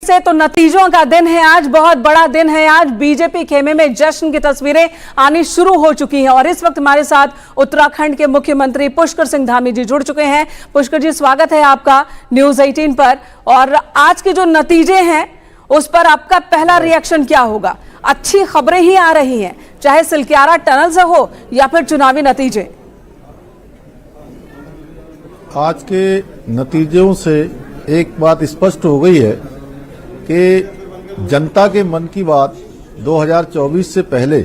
से तो नतीजों का दिन है आज, बहुत बड़ा दिन है आज। बीजेपी खेमे में जश्न की तस्वीरें आनी शुरू हो चुकी हैं और इस वक्त हमारे साथ उत्तराखंड के मुख्यमंत्री पुष्कर सिंह धामी जी जुड़ चुके हैं। पुष्कर जी, स्वागत है आपका न्यूज 18 पर। और आज के जो नतीजे हैं उस पर आपका पहला रिएक्शन क्या होगा? अच्छी खबरें ही आ रही हैं, चाहे सिलक्यारा टनल से हो या फिर चुनावी नतीजे। आज के नतीजों से एक बात स्पष्ट हो गई है कि जनता के मन की बात 2024 से पहले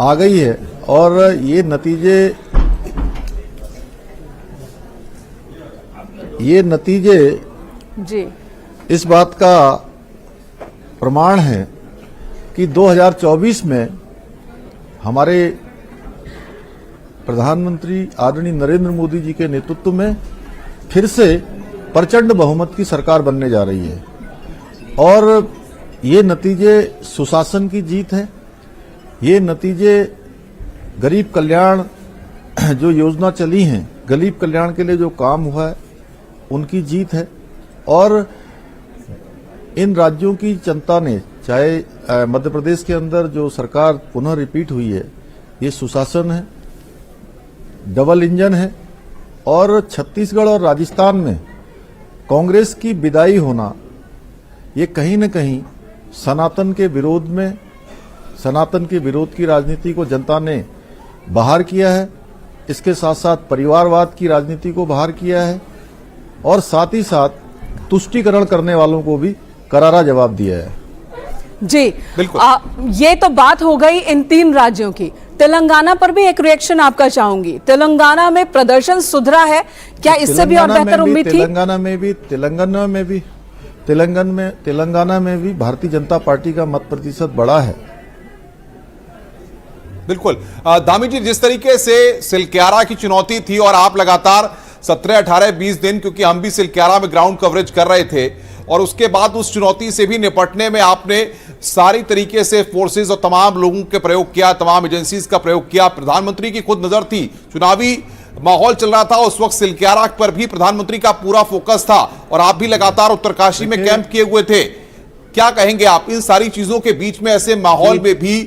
आ गई है और ये नतीजे जी इस बात का प्रमाण है कि 2024 में हमारे प्रधानमंत्री आदरणीय नरेंद्र मोदी जी के नेतृत्व में फिर से प्रचंड बहुमत की सरकार बनने जा रही है और ये नतीजे सुशासन की जीत है। ये नतीजे गरीब कल्याण जो योजना चली हैं, गरीब कल्याण के लिए जो काम हुआ है उनकी जीत है। और इन राज्यों की जनता ने, चाहे मध्य प्रदेश के अंदर जो सरकार पुनः रिपीट हुई है, ये सुशासन है, डबल इंजन है। और छत्तीसगढ़ और राजस्थान में कांग्रेस की विदाई होना, ये कहीं न कहीं सनातन के विरोध में, सनातन के विरोध की राजनीति को जनता ने बाहर किया है। इसके साथ साथ परिवारवाद की राजनीति को बाहर किया है और साथ ही साथ तुष्टीकरण करने वालों को भी करारा जवाब दिया है। जी बिल्कुल। ये तो बात हो गई इन तीन राज्यों की। तेलंगाना पर भी एक रिएक्शन आपका चाहूंगी। तेलंगाना में प्रदर्शन सुधरा है क्या? इससे भी और बेहतर उम्मीद थी? तेलंगाना में भी भारतीय जनता पार्टी का मत प्रतिशत बढ़ा है। बिल्कुल। धामी जी, जिस तरीके से सिलक्यारा की चुनौती थी और आप लगातार 17, 18, 20 दिन, क्योंकि हम भी सिलक्यारा में ग्राउंड कवरेज कर रहे थे, और उसके बाद उस चुनौती से भी निपटने में आपने सारी तरीके से फोर्सेस और तमाम लोगों के प्रयोग किया, तमाम एजेंसीज का प्रयोग किया। प्रधानमंत्री की खुद नजर थी, चुनावी माहौल चल रहा था उस वक्त, सिलक्यारा पर भी प्रधानमंत्री का पूरा फोकस था और आप भी लगातार उत्तरकाशी में कैंप किए हुए थे। क्या कहेंगे आप इन सारी चीजों के बीच में, ऐसे माहौल में भी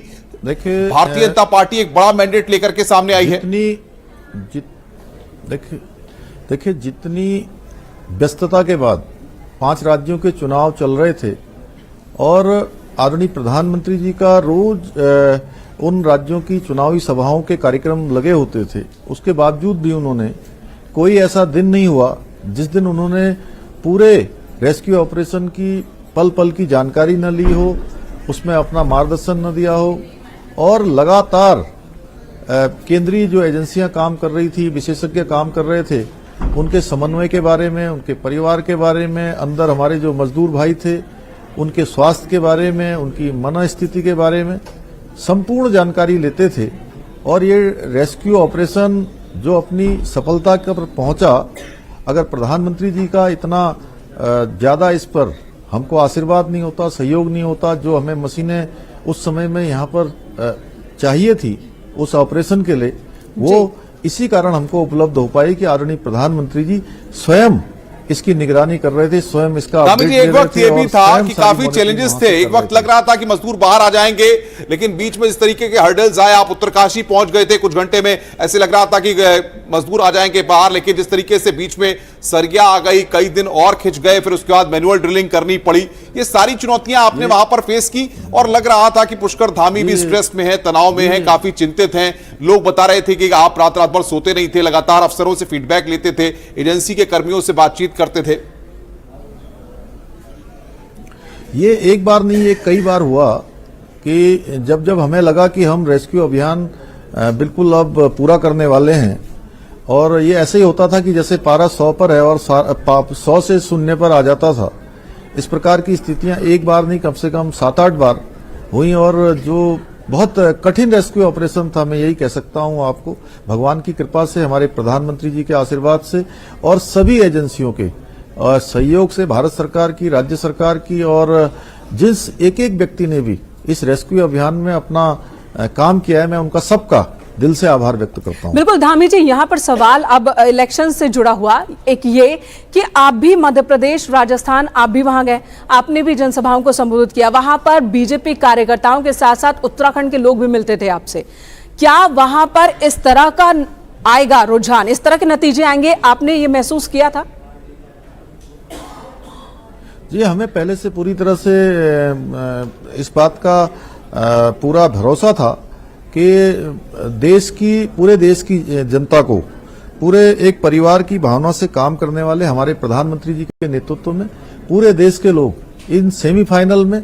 देखिए भारतीय जनता पार्टी एक बड़ा मैंडेट लेकर के सामने आई है? देखिए जितनी व्यस्तता के बाद 5 राज्यों के चुनाव चल रहे थे और आदरणीय प्रधानमंत्री जी का रोज उन राज्यों की चुनावी सभाओं के कार्यक्रम लगे होते थे, उसके बावजूद भी उन्होंने, कोई ऐसा दिन नहीं हुआ जिस दिन उन्होंने पूरे रेस्क्यू ऑपरेशन की पल पल की जानकारी न ली हो, उसमें अपना मार्गदर्शन न दिया हो। और लगातार केंद्रीय जो एजेंसियां काम कर रही थी, विशेषज्ञ काम कर रहे थे, उनके समन्वय के बारे में, उनके परिवार के बारे में, अंदर हमारे जो मजदूर भाई थे उनके स्वास्थ्य के बारे में, उनकी मनोस्थिति के बारे में संपूर्ण जानकारी लेते थे। और ये रेस्क्यू ऑपरेशन जो अपनी सफलता पर पहुंचा, अगर प्रधानमंत्री जी का इतना ज्यादा इस पर हमको आशीर्वाद नहीं होता, सहयोग नहीं होता, जो हमें मशीनें उस समय में यहाँ पर चाहिए थी उस ऑपरेशन के लिए, वो इसी कारण हमको उपलब्ध हो पाई कि आदरणीय प्रधानमंत्री जी स्वयं इसकी निगरानी कर रहे थे, स्वयं इसका अपडेट एक वक्त ये भी था कि काफी चैलेंजेस थे। एक वक्त लग रहा था कि मजदूर बाहर आ जाएंगे, लेकिन बीच में इस तरीके के हर्डल्स आए। आप उत्तरकाशी पहुंच गए थे कुछ घंटे में, ऐसे लग रहा था कि मजदूर आ जाएंगे बाहर, लेकिन जिस तरीके से बीच में सरिया आ गई, कई दिन और खिंच गए, फिर उसके बाद मैनुअल ड्रिलिंग करनी पड़ी। ये सारी चुनौतियां आपने वहां पर फेस की और लग रहा था कि पुष्कर धामी भी स्ट्रेस में है, तनाव में है, काफी चिंतित हैं। लोग बता रहे थे कि आप रात रात भर सोते नहीं थे, लगातार अफसरों से फीडबैक लेते थे, एजेंसी के कर्मियों से बातचीत करते थे। ये एक बार नहीं, ये कई बार हुआ कि जब हमें लगा कि हम रेस्क्यू अभियान बिल्कुल अब पूरा करने वाले हैं, और ये ऐसे ही होता था कि जैसे पारा 100 पर है और 100 से शून्य पर आ जाता था। इस प्रकार की स्थितियां एक बार नहीं, कम से कम 7-8 बार हुई। और जो बहुत कठिन रेस्क्यू ऑपरेशन था, मैं यही कह सकता हूं आपको, भगवान की कृपा से, हमारे प्रधानमंत्री जी के आशीर्वाद से और सभी एजेंसियों के सहयोग से, भारत सरकार की, राज्य सरकार की, और जिस एक एक व्यक्ति ने भी इस रेस्क्यू अभियान में अपना काम किया है, मैं उनका सबका दिल से आभार व्यक्त करता हूं। बिल्कुल धामी जी, यहाँ पर सवाल अब इलेक्शन से जुड़ा हुआ एक ये कि आप भी मध्य प्रदेश, राजस्थान, आप भी वहां गए, आपने भी जनसभाओं को संबोधित किया, वहां पर बीजेपी कार्यकर्ताओं के साथ साथ उत्तराखंड के लोग भी मिलते थे आपसे। क्या वहां पर इस तरह का आएगा रुझान, इस तरह के नतीजे आएंगे, आपने ये महसूस किया था? जी, हमें पहले से पूरी तरह से इस बात का पूरा भरोसा था कि पूरे देश की जनता को, पूरे एक परिवार की भावना से काम करने वाले हमारे प्रधानमंत्री जी के नेतृत्व में पूरे देश के लोग इन सेमीफाइनल में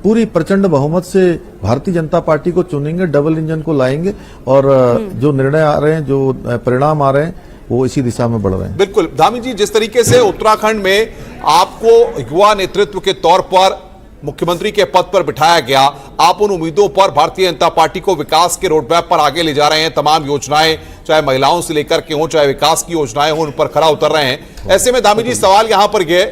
पूरी प्रचंड बहुमत से भारतीय जनता पार्टी को चुनेंगे, डबल इंजन को लाएंगे और जो निर्णय आ रहे हैं, जो परिणाम आ रहे हैं, वो इसी दिशा में बढ़ रहे हैं। बिल्कुल धामी जी, जिस तरीके से उत्तराखंड में आपको युवा नेतृत्व के तौर पर मुख्यमंत्री के पद पर बिठाया गया, आप उन उम्मीदों पर भारतीय जनता पार्टी को विकास के रोडमैप पर आगे ले जा रहे हैं, तमाम योजनाएं चाहे महिलाओं से लेकर के हो, चाहे विकास की योजनाएं हो, उन पर खरा उतर रहे हैं। ऐसे में धामी जी, सवाल यहां पर गए,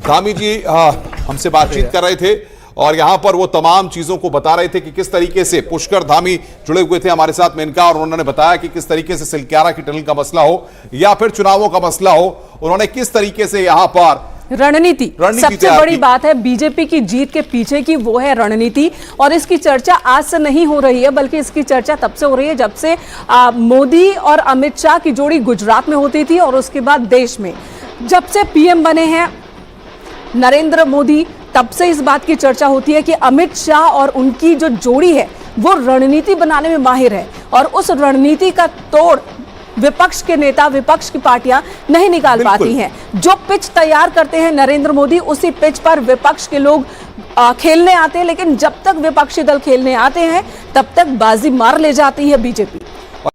धामी जी हमसे बातचीत कर रहे थे और यहां पर वो तमाम चीजों को बता रहे थे कि किस तरीके से पुष्कर धामी जुड़े हुए थे हमारे साथ मेनका, और उन्होंने बताया कि किस तरीके से सिलक्यारा की टनल का मसला हो या फिर चुनावों का मसला हो, उन्होंने किस तरीके से यहां पर रणनीति सबसे बड़ी बात है बीजेपी की जीत के पीछे की, वो है रणनीति। और इसकी चर्चा आज से नहीं हो रही है, बल्कि इसकी चर्चा तब से हो रही है जब से मोदी और अमित शाह की जोड़ी गुजरात में होती थी, और उसके बाद देश में जब से पीएम बने हैं नरेंद्र मोदी, तब से इस बात की चर्चा होती है कि अमित शाह और उनकी जो जोड़ी है वो रणनीति बनाने में माहिर है, और उस रणनीति का तोड़ विपक्ष के नेता, विपक्ष की पार्टियां नहीं निकाल पाती हैं। जो पिच तैयार करते हैं नरेंद्र मोदी, उसी पिच पर विपक्ष के लोग खेलने आते हैं, लेकिन जब तक विपक्षी दल खेलने आते हैं तब तक बाजी मार ले जाती है बीजेपी।